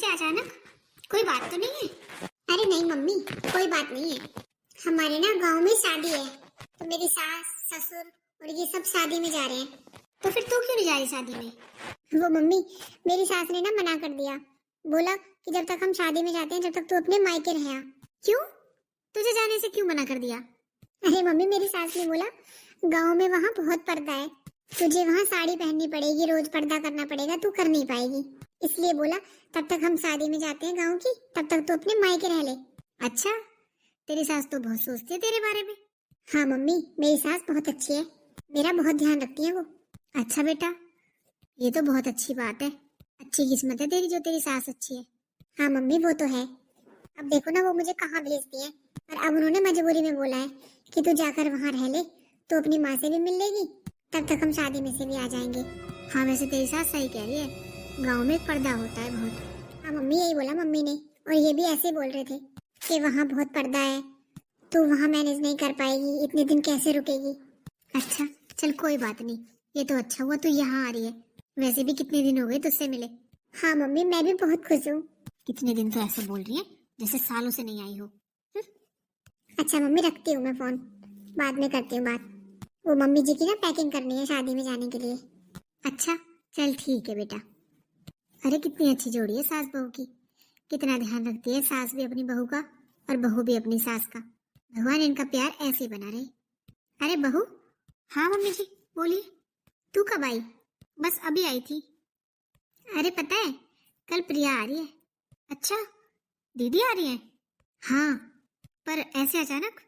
ऐसे अचानक? कोई बात तो नहीं है? अरे नहीं मम्मी, कोई बात नहीं है। हमारे ना गांव में शादी है, तो मेरी सास ससुर और ये सब शादी में जा रहे हैं। तो फिर तू क्यों नहीं जा रही शादी में? वो मम्मी, मेरी सास ने ना मना कर दिया। बोला कि जब तक हम शादी में जाते हैं जब तक तू अपने मायके रह। क्यों? तुझे जाने से क्यों मना कर दिया? अरे मम्मी, मेरी सास ने बोला गांव में वहाँ बहुत पर्दा है, तुझे वहाँ साड़ी पहननी पड़ेगी, रोज पर्दा करना पड़ेगा, तू कर नहीं पाएगी। इसलिए बोला तब तक हम शादी में जाते हैं गांव की, तब तक तू अपने मायके रह ले। अच्छा, तेरी सास तो बहुत सोचती है तेरे बारे में। हाँ मम्मी, मेरी सास बहुत अच्छी है, मेरा बहुत ध्यान रखती है वो। अच्छा बेटा, ये तो बहुत अच्छी बात है। अच्छी किस्मत है तेरी जो तेरी सास अच्छी है। हाँ मम्मी, वो तो है। अब देखो ना वो मुझे कहाँ भेजती है, और अब उन्होंने मजबूरी में बोला है कि तू जाकर वहाँ रह ले, तो अपनी माँ से भी मिल लेगी, तब तक हम शादी में से भी आ जाएंगे। हाँ वैसे तेरी सास सही कह रही है, गांव में पर्दा होता है बहुत। हाँ मम्मी, यही बोला मम्मी ने, और ये भी ऐसे बोल रहे थे कि वहाँ बहुत पर्दा है, तू वहाँ मैनेज नहीं कर पाएगी, इतने दिन कैसे रुकेगी। अच्छा चल कोई बात नहीं, ये तो अच्छा हुआ तू यहाँ आ रही है। वैसे भी कितने दिन हो गए तुझसे मिले। हाँ मम्मी, मैं भी बहुत खुश हूँ। कितने दिन तो ऐसे बोल रही है जैसे सालों से नहीं आई हो। अच्छा मम्मी, रखती हूँ मैं फोन, बाद में करती हूँ बात। वो मम्मी जी की ना पैकिंग करनी है शादी में जाने के लिए। अच्छा चल ठीक है बेटा। अरे कितनी अच्छी जोड़ी है सास बहू की, कितना ध्यान रखती है सास भी अपनी बहू का और बहू भी अपनी सास का। भगवान इनका प्यार ऐसे ही बना रहे। अरे बहू। हाँ मम्मी जी बोलिए। तू कब आई? बस अभी आई थी। अरे पता है कल प्रिया आ रही है। अच्छा, दीदी आ रही है? हाँ, पर ऐसे अचानक?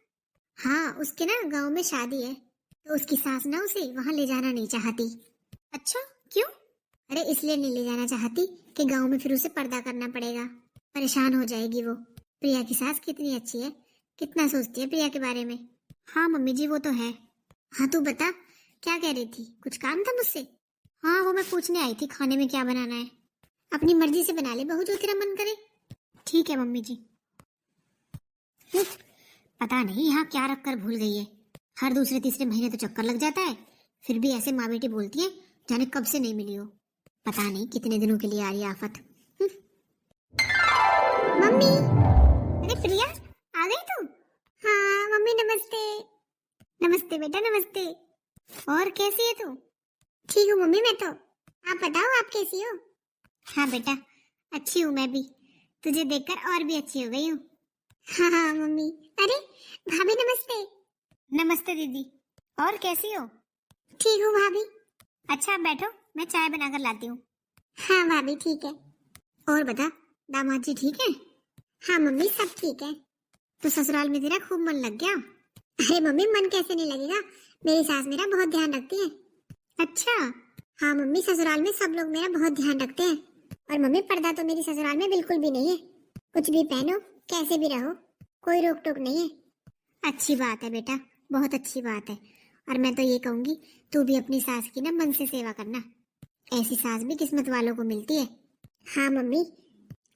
हाँ, उसके ना गांव में शादी है, तो उसकी सास ना उसे वहां ले जाना नहीं चाहती। अच्छा क्यों? अरे इसलिए नहीं ले जाना चाहती कि गांव में फिर उसे पर्दा करना पड़ेगा, परेशान हो जाएगी वो। प्रिया की सास कितनी अच्छी है, कितना सोचती है प्रिया के बारे में। हाँ मम्मी जी वो तो है। हाँ तू बता, क्या कह रही थी, कुछ काम था मुझसे? हाँ वो मैं पूछने आई थी खाने में क्या बनाना है। अपनी मर्जी से बना ले बहू, जो तेरा मन करे। ठीक है मम्मी जी। पता नहीं यहाँ क्या रख कर भूल गई है, हर दूसरे तीसरे महीने तो चक्कर लग जाता है, फिर भी ऐसे माँ बेटी बोलती है जाने कब से नहीं मिली हो। पता नहीं कितने दिनों के लिए आ रही आफत। मम्मी। अरे प्रिया, आ गई तू? हाँ मम्मी नमस्ते। नमस्ते बेटा नमस्ते। और कैसी है तू? ठीक हूँ मम्मी मैं तो, आप बताओ आप कैसी हो? हाँ बेटा अच्छी हूँ मैं भी, तुझे देखकर और भी अच्छी हो गई हूँ। हाँ हाँ मम्मी। अरे भाभी नमस्ते। नमस्ते दीदी, और कैसी हो? ठीक हूँ भाभी। अच्छा आप बैठो, मैं चाय बनाकर लाती हूँ। हाँ भाभी ठीक है। और बता, दामाद जी ठीक है? हाँ मम्मी सब ठीक है। तो ससुराल में तेरा खूब मन लग गया? अरे मम्मी मन कैसे नहीं लगेगा, मेरी सास मेरा बहुत ध्यान रखती है। अच्छा। हाँ मम्मी, ससुराल में सब लोग मेरा बहुत ध्यान रखते हैं, और मम्मी पर्दा तो मेरी ससुराल में बिल्कुल भी नहीं है, कुछ भी पहनो कैसे भी रहो, कोई रोक टोक नहीं है। अच्छी बात है बेटा, बहुत अच्छी बात है। और मैं तो ये कहूंगी तू भी अपनी सास की ना मन से सेवा करना, ऐसी सास भी किस्मत वालों को मिलती है। हाँ मम्मी,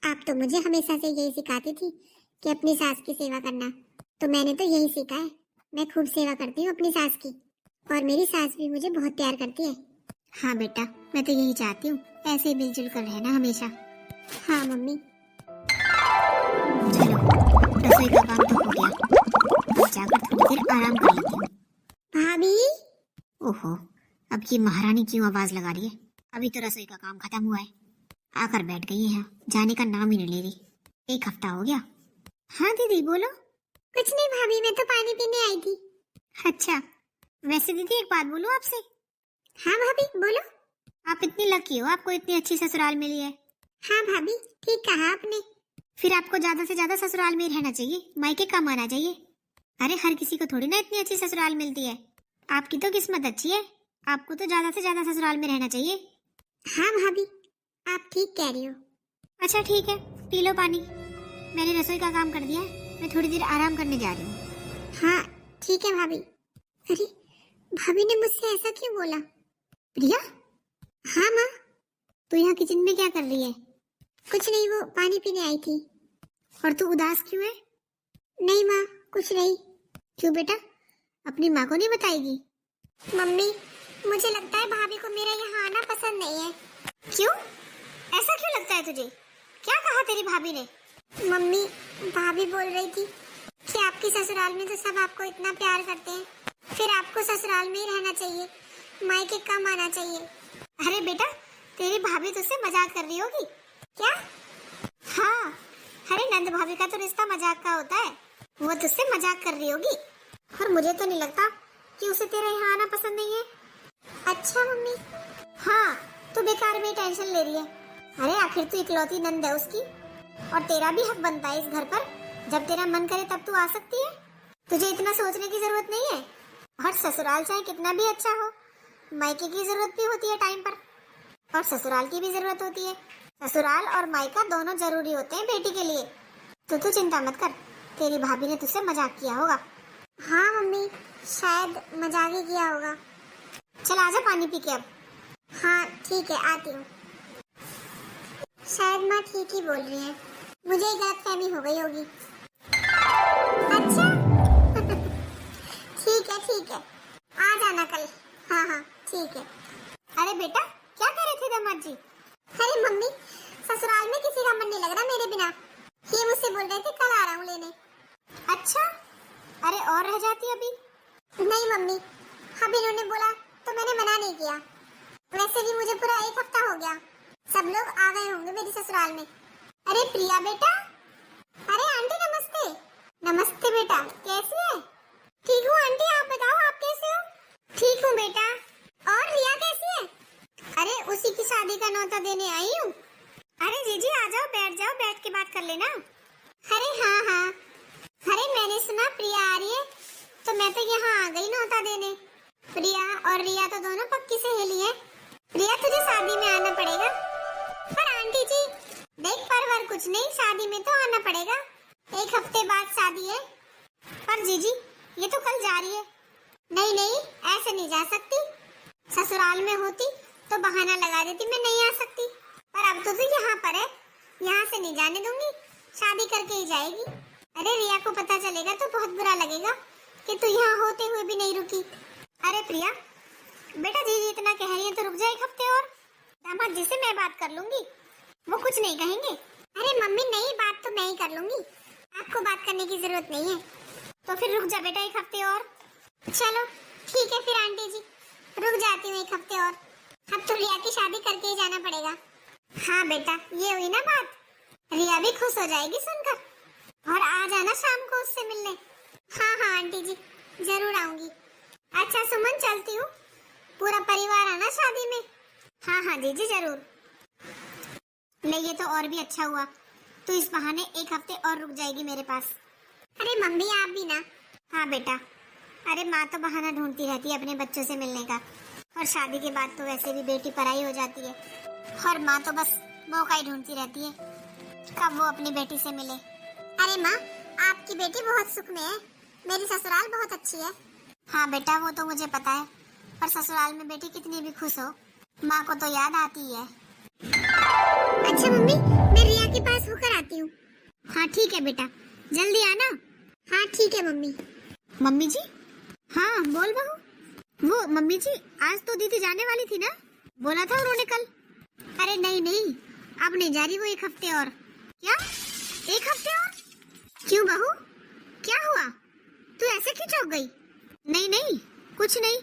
आप तो मुझे हमेशा से यही सिखाती थी कि अपनी सास की सेवा करना, तो मैंने तो यही सीखा है। मैं खूब सेवा करती हूँ अपनी सास की, और मेरी सास भी मुझे बहुत प्यार करती है। हाँ बेटा, मैं तो यही चाहती हूँ, ऐसे ही मिलजुल कर रहना हमेशा। हाँ मम्मी। चलो रसोई का काम तो हो गया, अब जाकर थोड़ी देर आराम कर लेती हूँ। भाभी। ओहो, अब ये महारानी क्यों आवाज लगा रही है? अभी तो रसोई का काम खत्म हुआ है, आकर बैठ गई है, जाने का नाम ही नहीं ले रही। एक हफ्ता हो गया। हाँ दीदी बोलो। कुछ नहीं भाभी, मैं तो पानी पीने आई थी। अच्छा, वैसे दीदी एक बात बोलूं आपसे? हाँ भाभी बोलो। आप इतनी लकी हो, आपको इतनी अच्छी ससुराल मिली है। हाँ भाभी ठीक कहा आपने। फिर आपको ज्यादा से ज्यादा ससुराल में ही रहना चाहिए, मायके कम आना चाहिए। अरे हर किसी को थोड़ी ना इतनी अच्छी ससुराल मिलती है, आपकी तो किस्मत अच्छी है, आपको तो ज्यादा से ज्यादा ससुराल में रहना चाहिए। हाँ भाभी आप ठीक कह रही हो। अच्छा ठीक है, पी लो पानी, मैंने रसोई का काम कर दिया है, मैं थोड़ी देर आराम करने जा रही हूँ। हाँ ठीक है भाभी। अरे भाभी ने मुझसे ऐसा क्यों बोला? प्रिया। हाँ माँ। तू यहाँ किचन में क्या कर रही है? कुछ नहीं, वो पानी पीने आई थी। और तू उदास क्यों है? नहीं माँ कुछ नहीं। क्यों बेटा, अपनी माँ को नहीं बताएगी? मम्मी मुझे लगता है भाभी को मेरा यहाँ आना पसंद नहीं है। क्यों, ऐसा क्यों लगता है तुझे? क्या कहा तेरी भाभी ने? मम्मी, भाभी बोल रही थी कि आपकी ससुराल में तो सब आपको इतना प्यार करते हैं, फिर आपको ससुराल में ही रहना चाहिए, मायके कम आना चाहिए। अरे बेटा, तेरी भाभी तुझसे मजाक कर रही होगी क्या? हाँ, अरे नंद भाभी का तो रिश्ता मजाक का होता है, वो तुझसे मजाक कर रही होगी। और मुझे तो नहीं लगता कि उसे तेरे यहाँ आना पसंद नहीं है। अच्छा मम्मी। हाँ, तू बेकार में टेंशन ले रही है। अरे आखिर तू इकलौती नंद है उसकी, और तेरा भी हक बनता है इस घर पर। जब तेरा मन करे तब तू आ सकती है, तुझे इतना सोचने की जरूरत नहीं है। और ससुराल चाहे कितना भी अच्छा हो, मायके की जरूरत भी होती है टाइम पर, और ससुराल की भी जरूरत होती है। ससुराल और मायका दोनों जरूरी होते हैं बेटी के लिए। तो तू चिंता मत कर, तेरी भाभी ने तुझसे मजाक किया होगा। हाँ मम्मी, शायद मजाक ही किया होगा। चल आजा पानी पी के अब। हाँ ठीक है, आती हूँ। शायद माँ ठीक ही बोल रही है, मुझे गलतफहमी हो गई होगी। अच्छा ठीक है, आ जाना कल। हाँ हाँ ठीक है। अरे बेटा, क्या कर रहे थे दामाद जी? अरे मम्मी, ससुराल में किसी का मन नहीं लग रहा मेरे बिना, ये मुझसे बोल रहे थे कल आ रहा हूँ लेने। अच्छा, अरे और रह जाती अभी? नहीं मम्मी, अब इन्होंने बोला तो मैंने मना नहीं किया। वैसे भी मुझे पूरा 1 हफ्ता हो गया, सब लोग आ गए होंगे मेरी ससुराल में। अरे प्रिया बेटा। अरे आंटी नमस्ते। नमस्ते बेटा, कैसी है? ठीक हूँ आंटी, आप बताओ आप कैसे हो? ठीक हूँ बेटा। और रिया कैसी है? अरे उसी की शादी का न्योता देने आई हूँ। अरे जीजी आ जाओ, बैठ जाओ, बैठ के बात कर लेना। अरे हाँ हाँ, अरे मैंने सुना प्रिया आ रही है, तो मैं तो यहाँ आ गई न्योता देने। प्रिया और रिया तो दोनों पक्की सहेली है। रिया तुझे शादी में आना पड़ेगा। पर आंटी जी देख, परवर कुछ नहीं, शादी में तो आना पड़ेगा, 1 हफ्ते बाद शादी है। पर जीजी ये तो कल जा रही है। नहीं नहीं, ऐसे नहीं जा सकती, ससुराल में होती तो बहाना लगा देती मैं नहीं आ सकती, पर अब तो तू यहाँ पर है, यहाँ से नहीं जाने दूंगी, शादी करके ही जाएगी। अरे रिया को पता चलेगा तो बहुत बुरा लगेगा कि तू यहाँ होते हुए भी नहीं रुकी। अरे प्रिया बेटा, जीजी इतना कह रही है तो रुक जा 1 हफ्ते और, दामाद जी से मैं बात कर लूंगी, वो कुछ नहीं कहेंगे। अरे मम्मी नहीं, बात तो मैं ही कर लूंगी, आपको बात करने की जरूरत नहीं है। तो फिर रुक जा बेटा 1 हफ्ते और। चलो ठीक है फिर आंटी जी, रुक जाती हूँ 1 हफ्ते और। अब तो रिया की शादी करके ही जाना पड़ेगा। हाँ बेटा, ये हुई ना बात, रिया भी खुश हो जाएगी सुनकर, और आ जाना शाम को उससे मिलने। हाँ हाँ आंटी जी, जरूर आऊंगी। अच्छा सुमन, चलती हूँ, पूरा परिवार आना शादी में। हाँ हाँ जीजी जरूर। ले ये तो और भी अच्छा हुआ, तो इस बहाने 1 हफ्ते और रुक जाएगी मेरे पास। अरे मम्मी आप भी ना। हाँ बेटा, अरे माँ तो बहाना ढूंढती रहती है अपने बच्चों से मिलने का, और शादी के बाद तो वैसे भी बेटी पराई हो जाती है, और माँ तो बस मौका ही ढूंढती रहती है कब वो अपनी बेटी से मिले। अरे माँ, आपकी बेटी बहुत सुख में है, मेरी ससुराल बहुत अच्छी है। हाँ बेटा, वो तो मुझे पता है, पर ससुराल में बेटी कितनी भी खुश हो, माँ को तो याद आती है। अच्छा मम्मी, मैं रिया के पास होकर आती हूँ। हाँ ठीक है बेटा, जल्दी आना। हाँ ठीक है मम्मी। मम्मी जी? हाँ बोल बहू। वो मम्मी जी, आज तो दीदी जाने वाली थी ना, बोला था उन्होंने कल। अरे नहीं नहीं, अब नहीं जा रही वो 1 हफ्ते और। क्या 1 हफ्ते और? क्यों बहू, क्या हुआ, तू ऐसे क्यों चौंक गई? नहीं नहीं कुछ नहीं,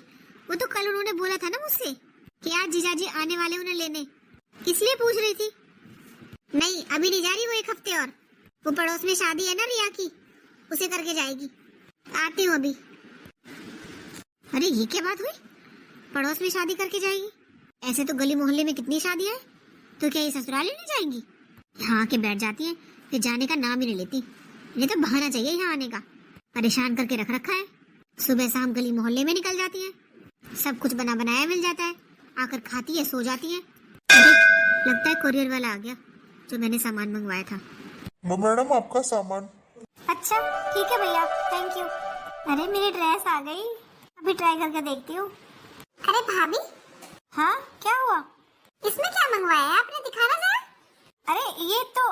वो तो कल उन्होंने बोला था ना मुझसे कि आज जीजाजी आने वाले उन्हें लेने, इसलिए पूछ रही थी। नहीं अभी नहीं जा रही वो 1 हफ्ते और, वो पड़ोस में शादी है ना रिया की, उसे करके जाएगी। आती हूँ अभी। अरे ये क्या बात हुई, पड़ोस में शादी करके जाएगी? ऐसे तो गली मोहल्ले में कितनी शादियां हैं, तो क्या ये ससुराल ही नहीं जाएंगी? यहाँ आके बैठ जाती हैं, फिर जाने का नाम ही नहीं लेती। ये तो बहाना चाहिए यहाँ आने का, परेशान करके रख रखा है। सुबह शाम गली मोहल्ले में निकल जाती है, सब कुछ बना बनाया मिल जाता है, आकर खाती है सो जाती है। लगता है कोरियर वाला आ गया जो मैंने सामान मंगवाया था। मैडम आपका सामान। अच्छा ठीक है भैया, थैंक यू। अरे मेरी ड्रेस आ गई, अभी ट्राई करके देखती हूँ। अरे भाभी। हाँ क्या हुआ? इसमें क्या मंगवाया है आपने, दिखाना जरा। अरे ये तो,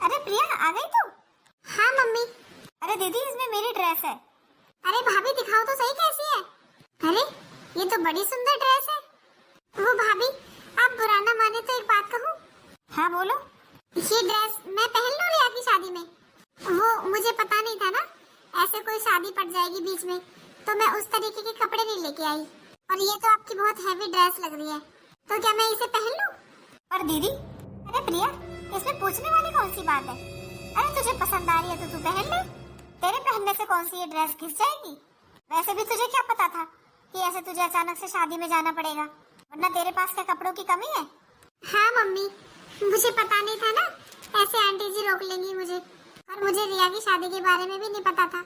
अरे प्रिया आ गई तू? हाँ मम्मी। अरे दीदी इसमें मेरी ड्रेस है। अरे भाभी दिखाओ तो सही कैसी है। अरे ये तो बड़ी सुंदर ड्रेस है। वो भाभी, आप बुरा ना माने तो एक बात कहूँ। हाँ बोलो। ये ड्रेस शादी पड़ जाएगी बीच में, तो मैं उस तरीके के कपड़े नहीं लेके आई। और ये तो आपकी बहुत हैवी ड्रेस लग रही है, तो क्या मैं इसे पहन लूं? पर दीदी, अरे प्रिया, इसमें पूछने वाली कौन सी बात है? अरे तुझे पसंद आ रही है तो तू पहन ले। तेरे पहनने से कौन सी ये ड्रेस घिस जाएगी? वैसे भी तुझे क्या पता था कि ऐसे तुझे अचानक से शादी में जाना पड़ेगा, वरना तेरे पास क्या कपड़ों की कमी है? हाँ मम्मी, मुझे पता नहीं था ना ऐसे आंटी जी रोक लेंगी मुझे, और मुझे रिया की शादी के बारे में भी नहीं पता था।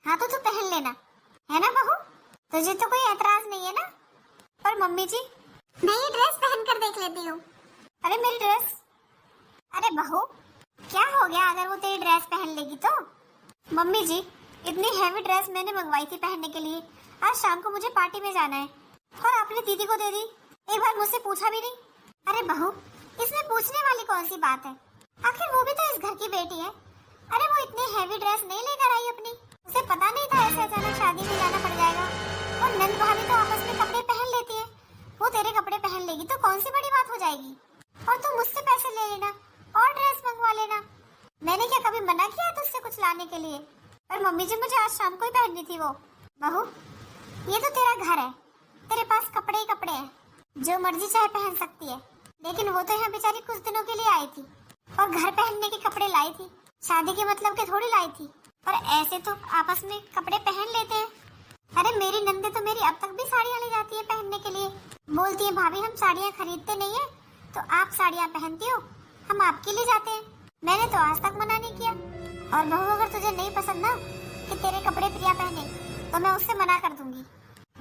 हाँ तो तू पहन लेना, है ना बहू? तुझे तो कोई एतराज नहीं है ना? पर मम्मी जी, मैं ये ड्रेस पहन कर देख लेती हूँ। अरे मेरी ड्रेस, अरे बहू क्या हो गया अगर वो तेरी ड्रेस पहन लेगी तो? मम्मी जी, इतनी हैवी ड्रेस मैंने मंगवाई थी पहनने के लिए, आज शाम को मुझे पार्टी में जाना है, और आपने दीदी को दे दी, एक बार मुझसे पूछा भी नहीं। अरे बहू, इसमें पूछने वाली कौन सी बात है? आखिर वो भी तो इस घर की बेटी है। अरे वो इतनी हैवी ड्रेस नहीं लेकर आई अपनी, उसे पता नहीं था ऐसे अचानक शादी में जाना पड़ जाएगा। और नंद भाभी तो आपस में कपड़े पहन लेती है, वो तेरे कपड़े पहन लेगी तो कौन सी बड़ी बात हो जाएगी? और तू मुझसे पैसे ले लेना और ड्रेस मंगवा लेना, मैंने क्या कभी मना किया तुझसे कुछ लाने के लिए? पर मम्मी जी, मुझे आज शाम को ही पहननी थी वो। बहू, ये तो तेरा घर है, तेरे पास कपड़े ही कपड़े हैं, जो मर्जी चाहे पहन सकती है। लेकिन वो तो यहाँ बेचारी कुछ दिनों के लिए आई थी और घर पहनने के कपड़े लाई थी, शादी के मतलब के थोड़ी लाई थी। और ऐसे तो आपस में कपड़े पहन लेते हैं। अरे मेरी नंदे तो मेरी अब तक भी साड़ियाँ ले जाती है पहनने के लिए, बोलती है भाभी हम साड़ियाँ खरीदते नहीं है तो आप साड़ियाँ पहनती हो, हम आपके लिए जाते हैं। मैंने तो आज तक मना नहीं किया। और बहू, अगर तुझे नहीं पसंद ना कि तेरे कपड़े प्रिया पहने, तो मैं उससे मना कर दूंगी।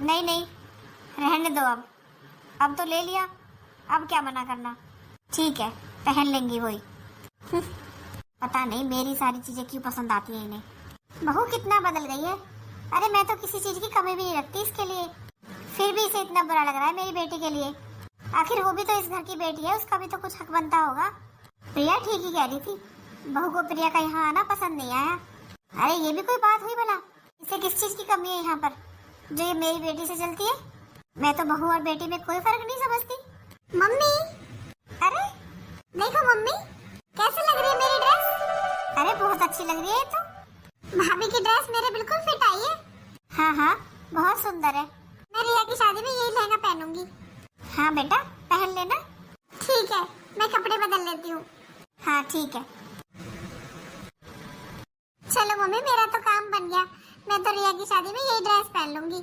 नहीं नहीं, रहने दो, अब तो ले लिया, अब क्या मना करना। ठीक है, पहन लेंगी वही। पता नहीं मेरी सारी चीजें क्यों पसंद आती है इन्हें। बहू कितना बदल गई है। अरे मैं तो किसी चीज की कमी भी नहीं रखती इसके लिए, फिर भी इसे इतना बुरा लग रहा है मेरी बेटी के लिए। आखिर वो भी तो इस घर की बेटी है, उसका भी तो कुछ हक बनता होगा। प्रिया ठीक ही कह रही थी, बहू को प्रिया का यहाँ आना पसंद नहीं आया। अरे ये भी कोई बात हुई भला? इसे किस चीज की कमी है यहाँ पर जो ये मेरी बेटी से चलती है? मैं तो बहू और बेटी में कोई फर्क नहीं समझती। मम्मी, अरे देखो मम्मी, कैसे लग रही है मेरी ड्रेस? अरे बहुत अच्छी लग रही है तो। भाभी की ड्रेस मेरे बिल्कुल फिट आई है। हाँ हाँ, बहुत सुंदर है। मैं रिया की शादी में यही लहंगा पहनूंगी। हाँ बेटा, पहन लेना। ठीक है, मैं कपड़े बदल लेती हूँ। हाँ ठीक है। चलो मम्मी, मेरा तो काम बन गया, मैं तो रिया की शादी में यही ड्रेस पहन लूंगी।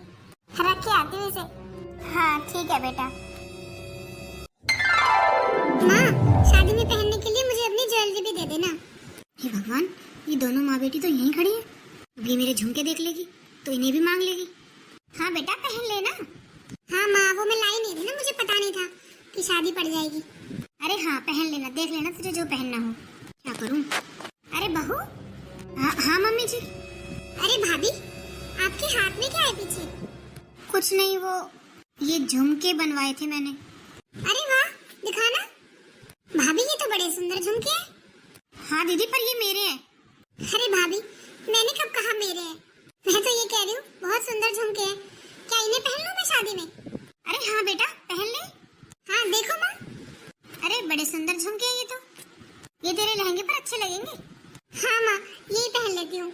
रख के आती हूँ इसे। हाँ ठीक है बेटा। माँ, शादी में पहनने के लिए मुझे अपनी ज्वेलरी भी दे देना। हे भगवान, ये दोनों माँ बेटी तो यहीं खड़ी है, अभी मेरे झुमके देख लेगी तो इन्हें भी मांग लेगी। हाँ बेटा, पहन लेना। हाँ माँ, वो मैं लाई नहीं थी ना, मुझे पता नहीं था कि शादी पड़ जाएगी। अरे हाँ, पहन लेना, देख लेना तुझे जो पहनना हो। क्या करूँ? अरे बहू। हाँ मम्मी जी। अरे भाभी, आपके हाथ में क्या है पीछे? कुछ नहीं, वो ये झुमके बनवाए थे मैंने। अरे वाह, दिखाना। भाभी, ये तो बड़े सुंदर झुमके हैं। हाँ दीदी, पर ये मेरे हैं। अरे भाभी, मैंने कब कहा मेरे हैं? मैं तो ये कह रही हूँ बहुत सुंदर झुमके हैं, क्या इन्हें पहन लूं मैं शादी में? अरे हाँ बेटा, पहन ले। हाँ देखो माँ। अरे बड़े सुंदर झुमके हैं ये तो, ये तेरे लहंगे पर अच्छे लगेंगे। हाँ माँ, यही पहन लेती हूँ।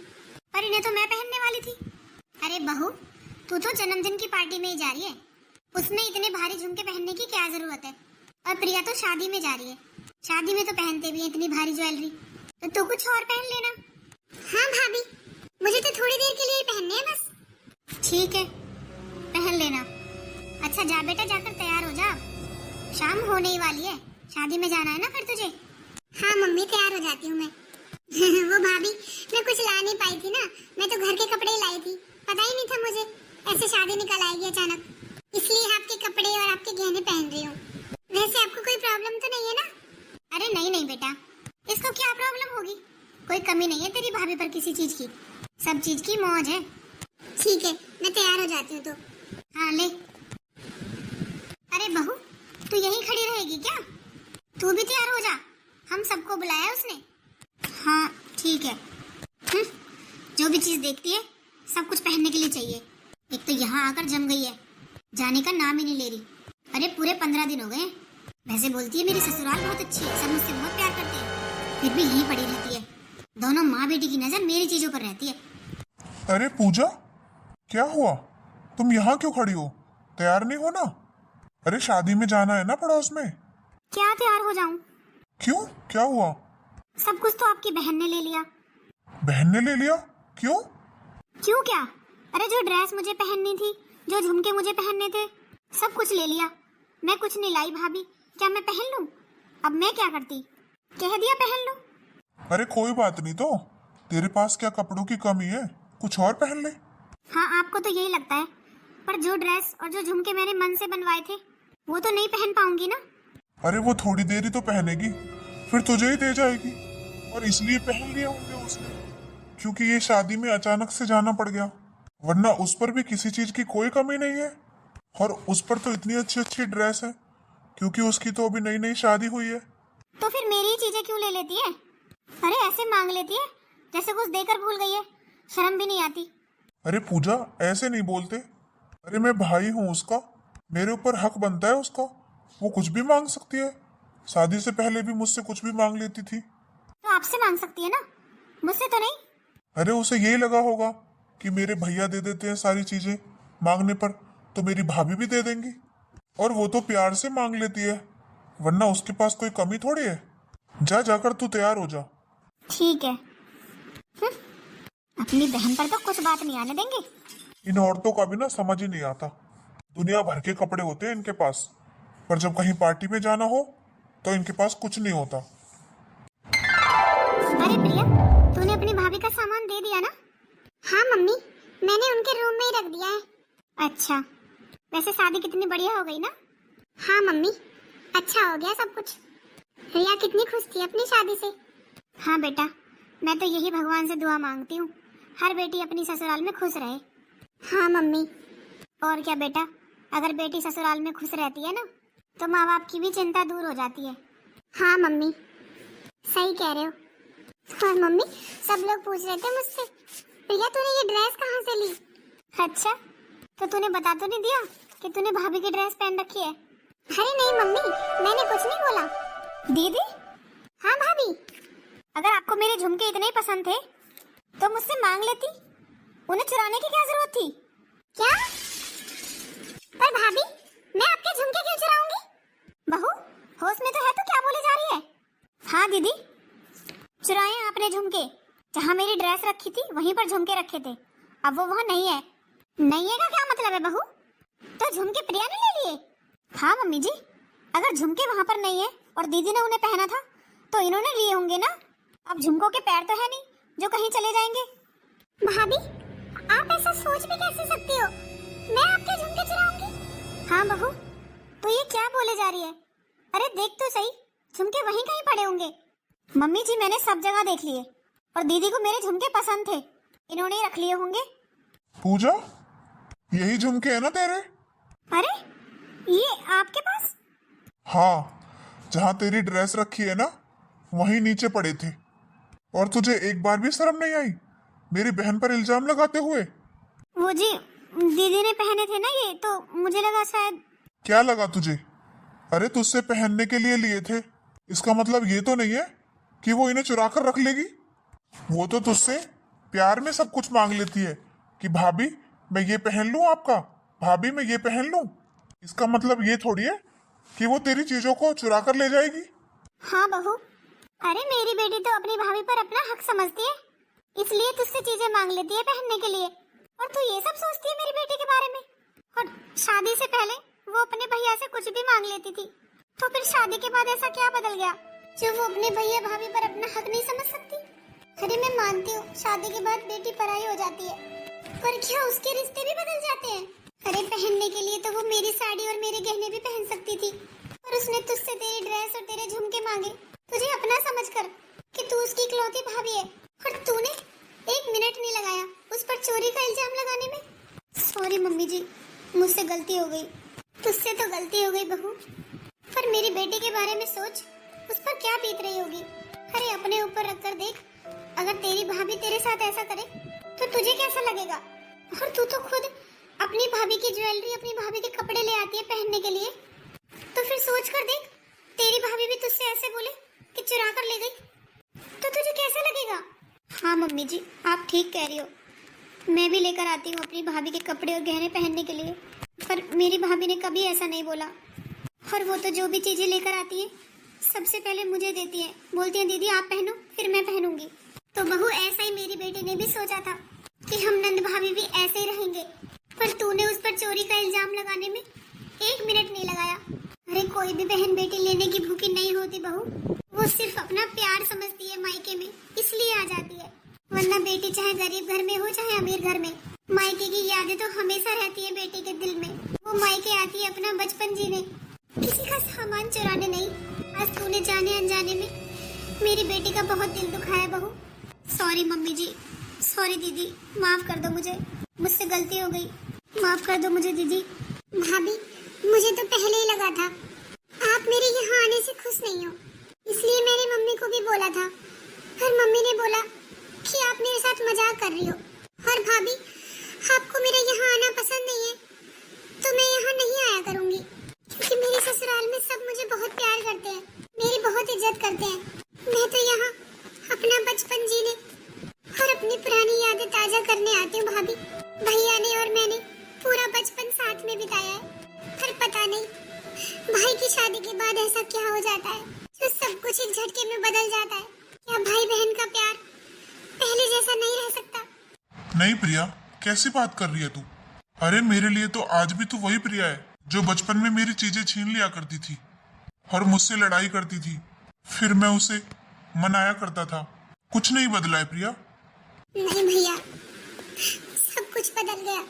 पर इन्हें तो मैं पहनने वाली थी। अरे बहू, तू तो जन्मदिन की पार्टी में ही जा रही है, उसमें इतने भारी झुमके पहनने की क्या जरूरत है? और प्रिया तो शादी में जा रही है, शादी में तो पहनते भी हैं इतनी भारी ज्वेलरी, तो तू कुछ और पहन लेना। हाँ भाभी, मुझे तो थोड़ी देर के लिए पहनने हैं बस। ठीक है, पहन लेना। अच्छा जा बेटा, जाकर तैयार हो जा, शाम होने ही वाली है, शादी में जाना है ना फिर तुझे। हाँ मम्मी, तैयार हो जाती हूँ मैं। वो भाभी, मैं कुछ ला नहीं पाई थी ना, मैं तो घर के कपड़े लाई थी, पता ही नहीं था मुझे ऐसे शादी निकल आएगी अचानक, इसलिए आपके कपड़े और आपके गहने पहन रही हूँ। वैसे आपको कोई प्रॉब्लम तो नहीं है ना? अरे नहीं नहीं बेटा, इसको क्या प्रॉब्लम होगी, कोई कमी नहीं है तेरी भाभी पर किसी चीज की, सब चीज की मौज है। ठीक है, मैं तैयार हो जाती हूँ तो। हाँ ले। अरे बहू, तू यहीं खड़ी रहेगी क्या? तू भी तैयार हो जा, हम सबको बुलाया उसने। हाँ ठीक है। जो भी चीज देखती है सब कुछ पहनने के लिए चाहिए। एक तो यहाँ आकर जम गई है, जाने का नाम ही नहीं ले रही। अरे पूरे 15 दिन हो गए। वैसे बोलती है मेरी ससुराल बहुत अच्छी है, सब मुझसे बहुत प्यार करते हैं, फिर भी यहीं पड़ी रहती है। दोनों माँ बेटी की नजर मेरी चीजों पर रहती है। अरे पूजा, क्या हुआ? तुम यहाँ क्यों खड़ी हो? तैयार नहीं हो ना? अरे शादी में जाना है ना पड़ोस में। क्या तैयार हो जाऊं? क्यों, क्या हुआ? सब कुछ तो आपकी बहन ने ले लिया। बहन ने ले लिया? क्यों? क्यों क्या? अरे जो ड्रेस मुझे पहननी थी, जो झुमके मुझे पहनने थे, सब कुछ ले लिया। मैं कुछ नहीं लाई भाभी। क्या मैं पहन लूं? अब मैं क्या करती? कह दिया पहन लो। अरे कोई बात नहीं, तो तेरे पास क्या कपड़ों की कमी है? कुछ और पहन ले। हाँ, आपको तो यही लगता है, पर जो ड्रेस और जो झुमके मैंने मन से बनवाए थे वो तो नहीं पहन पाऊंगी ना। अरे वो थोड़ी देर ही तो पहनेगी, फिर तुझे ही दे जाएगी। और इसलिए पहन लिया होंगे उसने, क्योंकि ये शादी में अचानक से जाना पड़ गया। वरना उस पर भी किसी चीज की कोई कमी नहीं है। और उस पर तो इतनी अच्छी अच्छी ड्रेस है, क्योंकि उसकी तो अभी नई नई शादी हुई है। तो फिर मेरी ही चीजें क्यों ले लेती है? अरे ऐसे मांग लेती है जैसे कुछ देकर भूल गई है। शर्म भी नहीं आती। अरे पूजा, ऐसे नहीं बोलते। अरे मैं भाई हूँ उसका, मेरे ऊपर हक बनता है उसका। वो कुछ भी मांग सकती है। शादी से पहले भी मुझसे कुछ भी मांग लेती थी। तो आपसे मांग सकती है ना, मुझसे तो नहीं। अरे उसे यही लगा होगा कि मेरे भैया दे देते हैं सारी चीजें मांगने पर, तो मेरी भाभी भी दे देंगी। और वो तो प्यार से मांग लेती है, वरना उसके पास कोई कमी थोड़ी है। जा, जाकर तू तैयार हो जा। ठीक है। अपनी बहन पर तो कुछ बात नहीं आने देंगे। इन औरतों का भी ना समझ ही नहीं आता। दुनिया भर के कपड़े होते हैं इनके पास, पर जब कहीं पार्टी में जाना हो तो इनके पास कुछ नहीं होता। अरे प्रिया, तूने अपनी भाभी का सामान दे दिया ना? हाँ मम्मी, मैंने उनके रूम में ही रख दिया है। अच्छा, वैसे शादी कितनी बढ़िया हो गई ना? हाँ मम्मी, अच्छा हो गया सब कुछ। रिया कितनी खुश थी अपनी शादी से। हाँ बेटा, मैं तो यही भगवान से दुआ मांगती हूँ, हर बेटी अपनी ससुराल में खुश रहे। हाँ मम्मी। और क्या बेटा, अगर बेटी ससुराल में खुश रहती है ना, तो माँ बाप की भी चिंता दूर हो जाती है। हाँ मम्मी, सही कह रहे हो। और मम्मी, सब लोग पूछ रहे थे मुझसे, प्रिया तूने ये ड्रेस कहाँ से ली? अच्छा, तो तूने बता तो नहीं दिया कि तूने भाभी की ड्रेस पहन रखी है? अरे नहीं मम्मी, मैंने कुछ नहीं बोला। दीदी? हाँ भाभी। अगर आपको मेरे झुमके इतने ही पसंद थे तो मुझसे मांग लेती, उन्हें चुराने की क्या जरूरत थी? क्या? पर भाभी, मैं आपके झुमके क्यों चुराऊंगी? बहू, होश में तो है तो क्या बोले जा रही है? हाँ दीदी, चुराए आपने झुमके। जहाँ मेरी ड्रेस रखी थी वहीं पर झुमके रखे थे, अब वो वहाँ नहीं है। नहीं है का क्या मतलब है बहू? तो झुमके प्रिया ने ले लिए? हाँ मम्मी जी, अगर झुमके वहाँ पर नहीं है और दीदी ने उन्हें पहना था तो इन्होंने लिए होंगे ना। अब झुमकों के पैर तो है नहीं जो कहीं चले जाएंगे। भाभी, आप ऐसा सोच भी कैसे सकती हो? मैं आपके झुमके चुराऊंगी? हाँ बहू, तो ये क्या बोले जा रही है? अरे देख तो सही, झुमके वहीं कहीं पड़े होंगे। मम्मी जी, मैंने सब जगह देख लिए और दीदी को मेरे झुमके पसंद थे, इन्होंने ही रख लिए होंगे। पूजा, यही झुमके है ना तेरे? अरे ये आपके पास? हाँ, जहाँ तेरी ड्रेस रखी है ना, वहीं नीचे पड़े थे। और तुझे एक बार भी शर्म नहीं आई मेरी बहन पर इल्जाम लगाते हुए? वो जी, दीदी ने पहने थे ना ये, तो मुझे लगा शायद। क्या लगा तुझे? अरे तुझसे पहनने के लिए लिए थे, इसका मतलब ये तो नहीं है कि वो इन्हें चुरा कर रख लेगी। वो तो तुझसे प्यार में सब कुछ मांग लेती है कि भाभी मैं ये पहन लूं आपका, भाभी मैं ये पहन लूं। इसका मतलब ये थोड़ी है कि वो तेरी चीजों को चुरा कर ले जाएगी। हाँ बहू, अरे मेरी बेटी तो अपनी भाभी पर अपना हक समझती है, इसलिए तुझसे चीजें मांग लेती है पहनने के लिए। और तू ये सब सोचती है मेरी बेटी के बारे में? और शादी से पहले वो अपने भैया से कुछ भी मांग लेती थी, तो फिर शादी के बाद ऐसा क्या बदल गया जो वो अपने भैया भाभी पर अपना हक नहीं समझ सकती? अरे मैं मानती हूँ शादी के बाद बेटी पराई हो जाती है, पर क्या उसके रिश्ते भी बदल जाते हैं? अरे पहनने के लिए तो वो मेरी साड़ी और मेरे गहने भी पहन सकती थी, पर उसने तुझसे तेरी ड्रेस और तेरे झुमके मांगे, तुझे अपना समझकर कि तू उसकी इकलौती भाभी है। और तूने एक मिनट नहीं लगाया उस पर चोरी का इल्जाम लगाने में। सॉरी मम्मी जी, मुझसे गलती हो गई। तुझसे तो गलती हो गई बहू, पर मेरी बेटी के बारे में सोच, उस पर क्या बीत रही होगी। अरे अपने ऊपर रखकर देख, अगर तेरी भाभी तेरे साथ ऐसा करे तो तुझे कैसा लगेगा? और तू तो खुद अपनी भाभी की ज्वेलरी, अपनी भाभी के कपड़े ले आती है पहनने के लिए, तो फिर सोच कर देख, तेरी भाभी भी तुझसे ऐसे बोले कि चुरा कर ले गई, तो तुझे कैसा लगेगा? हाँ मम्मी जी, आप ठीक कह रही हो। मैं भी लेकर आती हूँ अपनी भाभी के कपड़े और गहने पहनने के लिए, पर मेरी भाभी ने कभी ऐसा नहीं बोला। और वो तो जो भी चीजें लेकर आती है सबसे पहले मुझे देती है, बोलती है दीदी आप पहनो फिर मैं पहनूंगी। तो बहू ऐसा ही मेरी बेटी ने भी सोचा था कि हम नंद भाभी भी ऐसे ही रहेंगे, पर तूने उस पर चोरी का इल्जाम लगाने में 1 मिनट नहीं लगाया। अरे कोई भी बहन बेटी लेने की भूखी नहीं होती बहू, वो सिर्फ अपना प्यार समझती है मायके में, इसलिए आ जाती है। वरना बेटी चाहे गरीब घर में हो चाहे अमीर घर में, मायके की यादें तो हमेशा रहती है बेटी के दिल में। वो मायके आती है अपना बचपन जीने, किसी का सामान चुराने नहीं। आज तूने जाने अनजाने में मेरी बेटी का बहुत दिल दुखाया बहू। सॉरी मम्मी जी, सॉरी दीदी, माफ कर दो मुझे, मुझसे गलती हो गई, माफ कर दो मुझे दीदी। भाभी मुझे तो पहले ही लगा था आप मेरे यहाँ आने से खुश नहीं हो, इसलिए मैंने मम्मी को भी बोला था। पर मम्मी ने बोला कि आप मेरे साथ मजाक कर रही हो। और भाभी आपको मेरे यहाँ आना पसंद नहीं है तो मैं यहाँ नहीं आया करूँगी, क्योंकि मेरे ससुराल में सब मुझे बहुत प्यार करते हैं, मेरी बहुत इज्जत करते हैं। मैं तो यहाँ अपना बचपन जीने और अपनी पुरानी यादें ताजा करने आती हूँ भाभी। भैया ने और मैंने पूरा बचपन साथ में बिताया है, पर पता नहीं भाई की शादी के बाद ऐसा क्या हो जाता है जो सब कुछ एक झटके में बदल जाता है। क्या भाई बहन का प्यार पहले जैसा नहीं रह सकता? नहीं प्रिया, कैसी बात कर रही है तू? अरे मेरे लिए तो आज भी तू वही प्रिया है जो बचपन में मेरी चीजें छीन लिया करती थी और मुझसे लड़ाई करती थी, फिर मैं उसे मनाया करता था। कुछ नहीं बदला है प्रिया। नहीं भैया, सब कुछ बदल गया।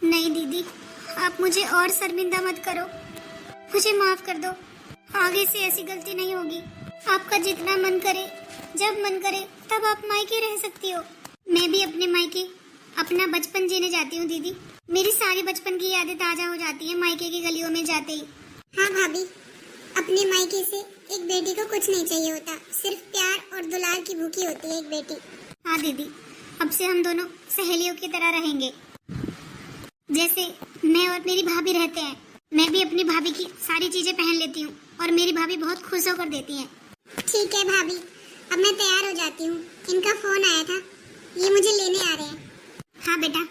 नहीं दीदी, आप मुझे और शर्मिंदा मत करो, मुझे माफ कर दो, आगे से ऐसी गलती नहीं होगी। आपका जितना मन करे जब मन करे तब आप मायके रह सकती हो। मैं भी अपने मायके अपना बचपन जीने जाती हूँ दीदी, मेरी सारी बचपन की यादें ताजा हो जाती हैं मायके की गलियों में जाते ही। हाँ भाभी, अपने मायके से एक बेटी को कुछ नहीं चाहिए होता, सिर्फ प्यार और दुलार की भूखी होती है एक बेटी। हाँ दीदी, अब से हम दोनों सहेलियों की तरह रहेंगे, जैसे मैं और मेरी भाभी रहते हैं। मैं भी अपनी भाभी की सारी चीजें पहन लेती हूँ और मेरी भाभी बहुत खुश होकर देती हैं। ठीक है भाभी, अब मैं तैयार हो जाती हूँ, इनका फोन आया था, ये मुझे लेने आ रहे हैं। हाँ बेटा,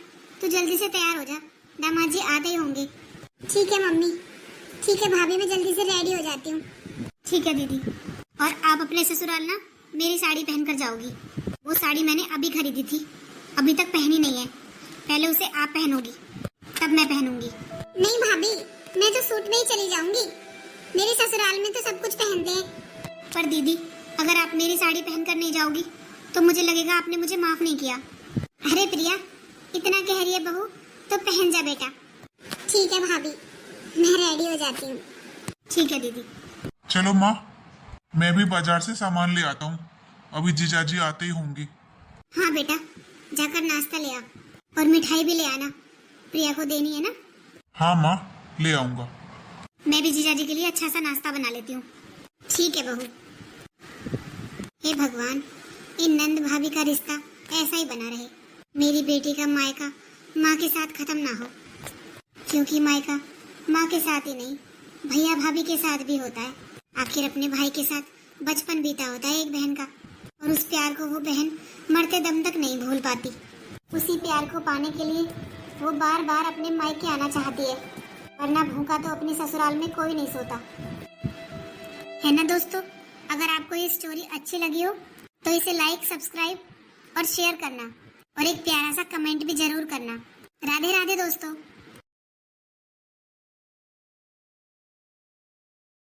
तू जल्दी से तैयार हो जा, दामाद जी आते ही होंगे। ठीक है मम्मी। ठीक है भाभी, मैं जल्दी से रेडी हो जाती हूँ। ठीक है दीदी। और आप अपने ससुराल ना मेरी साड़ी पहनकर जाओगी। वो साड़ी मैंने अभी खरीदी थी, अभी तक पहनी नहीं है, पहले उसे आप पहनोगी तब मैं पहनूंगी। नहीं भाभी, मैं तो सूट में ही चली जाऊंगी, मेरे ससुराल में तो सब कुछ पहनते हैं। पर दीदी, अगर आप मेरी साड़ी पहनकर नहीं जाओगी तो मुझे लगेगा आपने मुझे माफ नहीं किया। अरे प्रिया, इतना कह रही है बहू तो पहन जा बेटा। ठीक है भाभी, मैं रेडी हो जाती हूँ। ठीक है दीदी। चलो माँ, मैं भी बाजार से सामान ले आता हूँ, अभी जीजाजी आते ही होंगे। हाँ बेटा, जाकर नाश्ता ले आ और मिठाई भी ले आना, प्रिया को देनी है ना। हाँ माँ, ले आऊंगा। मैं भी जीजाजी के लिए अच्छा सा नाश्ता बना लेती हूँ। ठीक है बहू। हे भगवान, इन नंद भाभी का रिश्ता ऐसा ही बना रहे, मेरी बेटी का मायका माँ के साथ खत्म ना हो, क्योंकि मायका माँ के साथ ही नहीं भैया भाभी के साथ भी होता है। आखिर अपने भाई के साथ बचपन बीता होता है एक बहन का, और उस प्यार को वो बहन मरते दम तक नहीं भूल पाती। उसी प्यार को पाने के लिए वो बार बार अपने मायके आना चाहती है, वरना भूखा तो अपने ससुराल में कोई नहीं सोता है ना दोस्तों। अगर आपको ये स्टोरी अच्छी लगी हो तो इसे लाइक, सब्सक्राइब और शेयर करना, और एक प्यारा सा कमेंट भी जरूर करना। राधे राधे दोस्तों।